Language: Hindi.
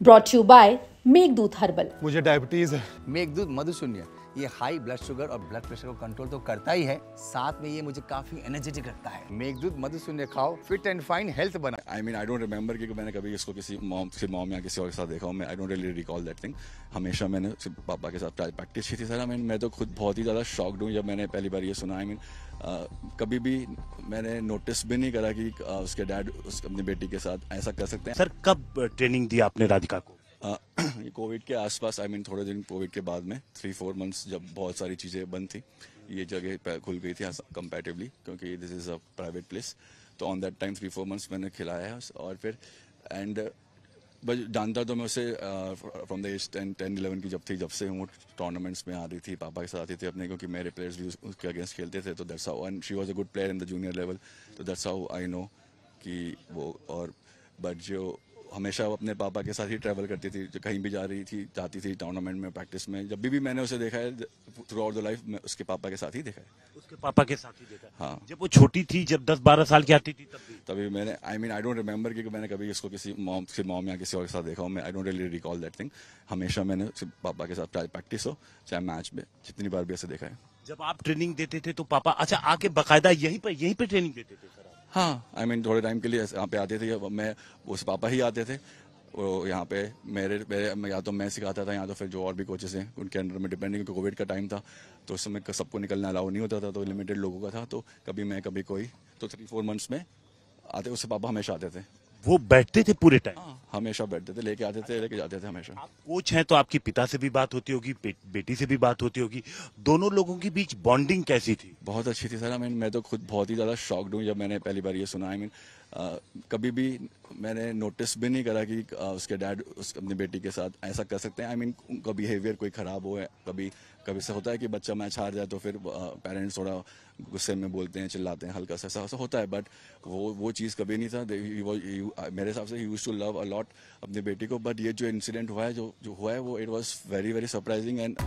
Brought you by Meghdoot herbal. मुझे डायबिटीज है। मेघदूत मधुशून्य ये हाई ब्लड शुगर और ब्लड प्रेशर को कंट्रोल तो करता ही है, साथ में ये मुझे काफी एनर्जेटिक रखता है। मेघदूत मधुशून्य खाओ, फिट एंड फाइन हेल्थ बना। आई डोंट रिमेंबर कि मैंने कभी इसको किसी मॉम या किसी और के साथ देखा हूँ। I don't really recall that thing. हमेशा मैंने सिर्फ पापा के साथ प्रैक्टिस की थी सर। मैं तो खुद बहुत ही ज़्यादा शॉक्ड हूँ जब मैंने पहली बार ये सुना। कभी भी मैंने नोटिस भी नहीं करा कि उसके डैड अपनी बेटी के साथ ऐसा कर सकते हैं। सर कब ट्रेनिंग दी आपने राधिका को? ये कोविड के आसपास थोड़े दिन कोविड के बाद में 3-4 मंथ्स जब बहुत सारी चीज़ें बंद थी, ये जगह खुल गई थी कंपैरेटिवली, क्योंकि this is a private place. तो ऑन दैट टाइम 3-4 मंथ्स मैंने खिलाया है। और फिर बस जानता तो मैं उसे फ्रॉम द एज 10-11 की जब से वो टूर्नामेंट्स में आ रही थी, पापा के साथ आती थी अपने, क्योंकि मेरे प्लेयर्स भी उसके अगेंस्ट खेलते थे। तो that's how, and she was a good player in the junior level. तो दैट्स हाउ आई नो कि वो। और बट जो हमेशा वो अपने पापा के साथ ही ट्रैवल करती थी, जो कहीं भी जाती थी टूर्नामेंट में, प्रैक्टिस में, जब भी मैंने उसे देखा है थ्रू आउट द लाइफ, मैं उसके पापा के साथ ही देखा है। उसके पापा के साथ ही देखा है? हाँ। जब वो छोटी थी, जब 10-12 साल की आती थी तभी मैंने आई डोंट रिमेंबर कि मैंने कभी इसको किसी मॉम या किसी और के साथ देखा हूँ। I don't really recall that thing. हमेशा मैंने सिर्फ पापा के साथ प्रैक्टिस हो चाहे मैच में, जितनी बार भी ऐसे देखा है। जब आप ट्रेनिंग देते थे तो पापा आके बाकायदा यहीं पे ट्रेनिंग देते थे सर? हाँ, थोड़े टाइम के लिए यहाँ पे आते थे। मैं उस पापा ही आते थे वो यहाँ पे मेरे या तो मैं सिखाता था, या तो फिर जो और भी कोचेस हैं उनके अंडर में, डिपेंडिंग, क्योंकि कोविड का टाइम था तो उस समय सबको निकलना अलाउ नहीं होता था, तो लिमिटेड लोगों का था। तो कभी मैं कभी कोई, तो 3-4 मंथ्स में आते, उससे पापा हमेशा आते थे। वो बैठते थे पूरे टाइम? हाँ, हमेशा बैठते थे, लेके आते थे, लेके जाते थे हमेशा। आप कोच हैं तो आपकी पिता से भी बात होती होगी, बेटी से भी बात होती होगी, दोनों लोगों के बीच बॉन्डिंग कैसी थी? बहुत अच्छी थी सर। मैं तो खुद बहुत ही ज़्यादा शॉक्ड हूँ जब मैंने पहली बार ये सुना। कभी भी मैंने नोटिस भी नहीं करा कि उसके डैड अपनी बेटी के साथ ऐसा कर सकते हैं। उनका बिहेवियर कोई ख़राब हो है, कभी से होता है कि बच्चा मैच हार जाए तो फिर पेरेंट्स थोड़ा गुस्से में बोलते हैं, चिल्लाते हैं, हल्का सा ऐसा होता है। बट वो चीज़ कभी नहीं था। मेरे हिसाब से ही used to love a lot अपनी बेटी को। बट ये जो इंसिडेंट हुआ है, जो हुआ है, वो it was very very surprising. And